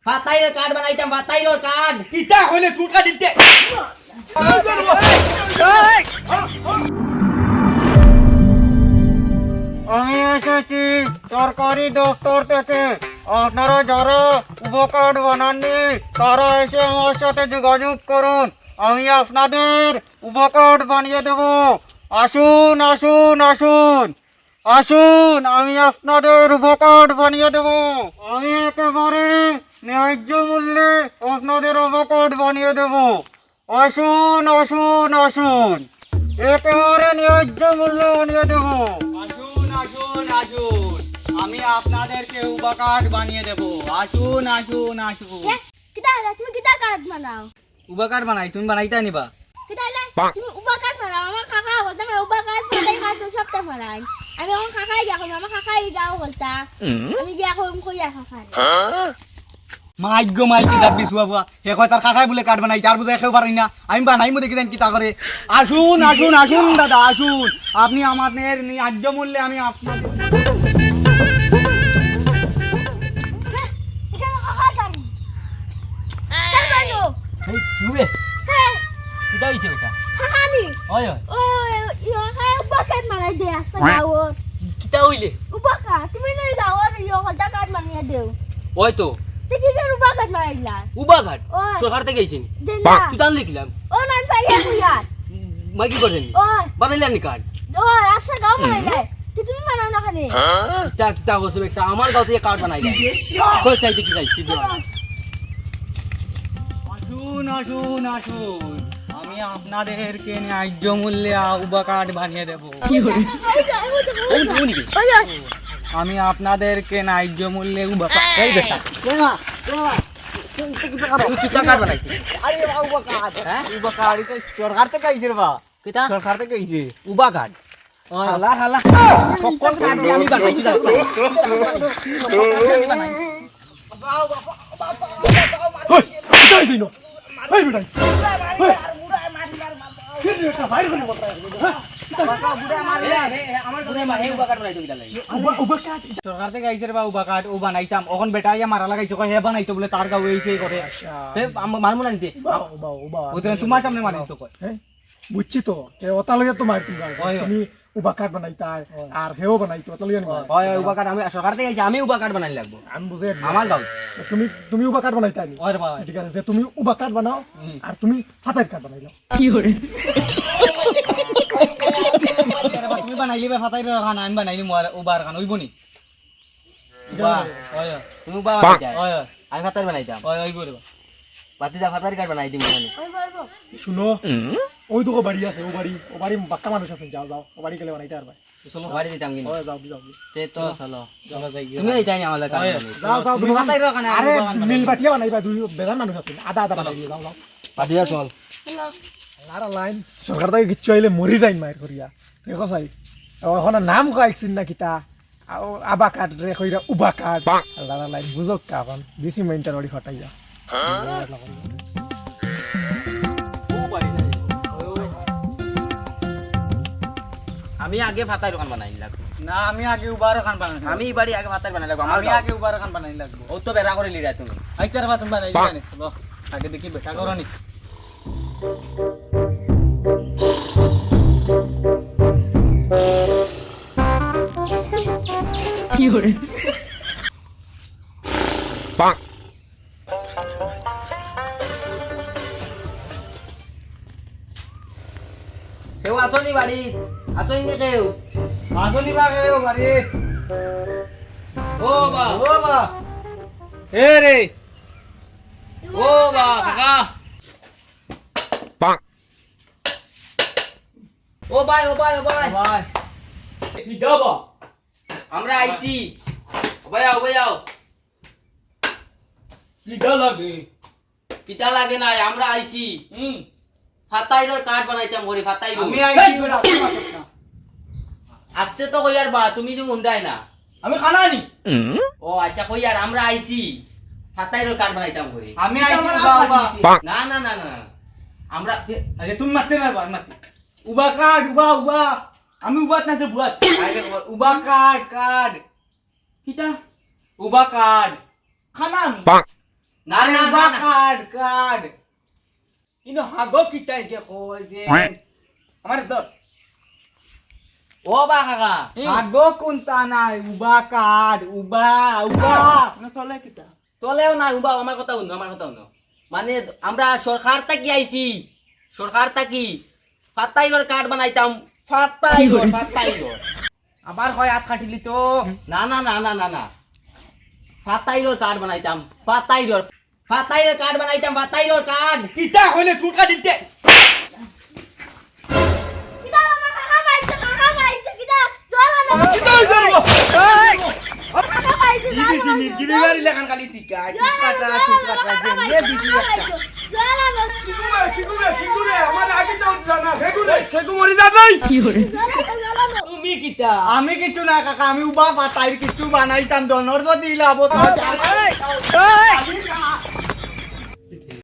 ফাতাইরের card বানাইতাম, ফাতাইরের card. কিতা হইলে টুকা দিতে আমি এসেছি সরকারি দপ্তর থেকে। আপনারা যারা উপকার্ড বানাননি তারা এসে আমার সাথে যোগাযোগ করুন, আমি আপনাদের উপকার্ড বানিয়ে দেব। আসুন আসুন আসুন আসুন, আমি আপনাদের উপকার্ড বানিয়ে দেব। আমি একেবারে ন্যায্য মূল্যে আপনাদের উপকার্ড বানিয়ে দেব। আসুন আসুন আসুন, একেবারে ন্যায্য মূল্যে বানিয়ে দেব। আসুন আসুন আসুন, আমি আপনাদেরকে উপকার্ড বানিয়ে দেব। আসুন আসুন আসুন। কিতা হলা তুমি কিতা কার্ড বানাও? উপকার্ড বানাই, তুমি বানাইতা নিবা? কিতা হলা তুমি উবা কার্ড বানাও? আমার কাকা বলতে আমি উবা কার্ড ফাটাই কার্ড সবটা বানাই। আমি আমার কাকাই গিয়া কই, আমার কাকাই গাও বলতা আমি গিয়া কই কাকা মাইগ্য মাইকি যাবি সুয়াবা হে কয় তার কাকাই বলে কার্ড বানাই, তার বুঝে খেও পারি না, আমি বানাই মু দেখি জানি কিতা করে। আসুন আসুন আসুন দাদা আসুন, আপনি আমাদের ন্যায্য মূল্যে আমি আপনাদের এখানে কাকা গাড়ি কার বানো এই তুবে হ্যাঁ কিটা হইছে বেটা? কাকা নি ওই ওই ওই ইয়া কাকা উবা কার্ড বানাই দে আসতে যাও। কিটা হইলে? উবা কার্ড তুমি নই যাও আর ইয়া কার্ড কার্ড বানিয়ে দেও। ওই তো তুই কি করে উবা কার্ড বানাইলা? উবা কার্ড ওই সরকার থেকে আইছেন, দেনা তুই জান লিখলাম ও নাম পাইয়া কুয়ার মাই কি করেন ওই বানাইলেন নি কার্ড? ওই আসে গাও বানাইলে তুমি বানাও না খানে কিটা কিটা হইছে একটা আমার গাঁও থেকে কার্ড বানাইলেন, সব চাইতে কি চাই কি দিও? আসুন আসুন আসুন, আমি আপনাদেরকে ন্যায্য মূল্যে উপকার্ড বানিয়ে দেব। আমি আপনাদেরকে ন্যায্য মূল্যে উপকার্ড এই বেটা তুই কিটা কার্ড বানাইছিস? আরে উপকার্ড হ্যাঁ উপকার্ড এটা সরকার থেকে আইছে রে বা, কিটা সরকার থেকে আইছে। উবা কার্ড হালা হালা সকল কার্ড আমি বানাইছি জানো? সরকার থেকে আইছে রে বা উপকার্ড ও বানাইতাম, এখন বেটাইয়া মারা লাগাইছো কয় হে বানাইতো বলে তার গাও এইছে করে। মারমু না নিতে ওদের তোমার সামনে মারিছো কয়। বুঝছি তো ওটা লইয়া তো মার তুমি ওই। তুমি উবা কার্ড বানাইতা আর হেও বানাইতো ওটা লইয়া নিবা। হয় উবা কার্ড আমি সরকার থেকে আইছি, আমি উবা কার্ড বানাই লাগবো আমি বুঝে আমার গাঁও। তুমি তুমি উবা কার্ড বানাইতা নি? ওরে বাবা ঠিক আছে যে তুমি উবা কার্ড বানাও আর তুমি ফাতার কার্ড বানাইলো। তুমি বানাইলি বে ফাতাই খান, আমি বানাইলি উবার খান হইব নি? উবা ওই তুমি উবা বানাই যায়, ওই আমি ফাতার বানাইতাম, ওই হইব রে। বাতি যা ফাতার কার্ড বানাই দিম আমি। শুনো ওই তো বাড়ি আছে, ও বাড়ি বাক্কা মানুষ আছে, যাও যাও ও বাড়ি গেলে বানাইতে আর ভাই। চলো বাড়ি দিতাম কিন্তু ওই যাও যাও তে তো চলো চলো যাই গিয়ে। তুমি এইটাই আমার কার্ড ওই, বানাই যাও যাও তুমি ফাতাই খান আরে মিল বাটিয়া বানাইবা, দুই বেজান মানুষ আছে, আদা আদা বানাই দিয়ে যাও যাও। বাদিয়া চল আর লাইন সরকার থেকে কিচ্ছু আইলে মরি যাই মায়ের করিয়া দেখো চাই এখন নাম কয়েকছিন না কিতা আবা কার্ড রে কইরা উবা কার্ড আল্লাহ লাইন বুঝক কা এখন দিছি মেইনটার ওড়ি হটাইয়া আমি আগে ফাতার দোকান বানাই লাগবো, না আমি আগে উবার খান বানাই, আমি বাড়ি আগে ফাতার বানাই লাগবো আমার আমি গাঁও। আগে উবার খান বানাই লাগবো। ও তো বেড়া করে লিরা তুমি আচ্ছা রে বা তুমি বানাই দিবানি, চলো আগে দেখি বেটা করো নি। কেউ আসনি বাড়ি, আসনি নি কেউ? আসনি বা কে ও বাড়ি? ও বা ও বা এ রে ও বা কাকা ও ভাই ও ভাই ও ভাই ভাই কি যাবা আমরা আইছি, ও ভাই আও ভাই আও। কি দা লাগে কিটা লাগে না, আমরা আইছি ফাতাইরর কার্ড বানাইতাম ঘরে ফাতাইরো। আমি আইছি বেটা আসতে তো কইয়ার বা তুমি তো উন্ডাই না। আমি খানা নি ও আচ্ছা কইয়ার আমরা আইছি ফাতাইরর কার্ড বানাইতাম ঘরে। আমি আইছি উবা উবা। না না না না আমরা আরে তুমি মারতে না বা মারতে উবা কার্ড উবা উবা, আমি উবাত না তো বুয়াত আগে উবা কার্ড কার্ড কিটা উবা কার্ড খানা আমি না না উবা না কার্ড কার্ড ইনো হাগো কিটাই যে কই যে আমার দর ও বা কাকা হাগো কোনটা নাই উবা কার্ড উবা উবা চলেও না উবা আমার কথা শুনো মানে আমরা সরকার থাকি আইছি সরকার থাকি ফাতাইরর কার্ড বানাইতাম ফাতাইরর আবার কয় হাত কাটিলি তো না না না না না না ফাতাইরর কার্ড বানাইতাম ফাতাইরর কার্ড বানাইতাম ফাতাইরর কার্ড কিটা কইলে টুকা দিতে কিতা আমার কাকা মাইছে কিতা জল আনো কিটা হইলো কাকা মাইছে গিরিবারি লেখান খালি টিকা টিকা যে দিদি একটা জল আনো কিগুরে আমার আগে তো জানা সেগু মরি যাবেই জল আনো তুমি কিটা আমি কিছু না কাকা আমি উবা পাতাইর কিছু বানাইতাম দনর যদি লাভ তো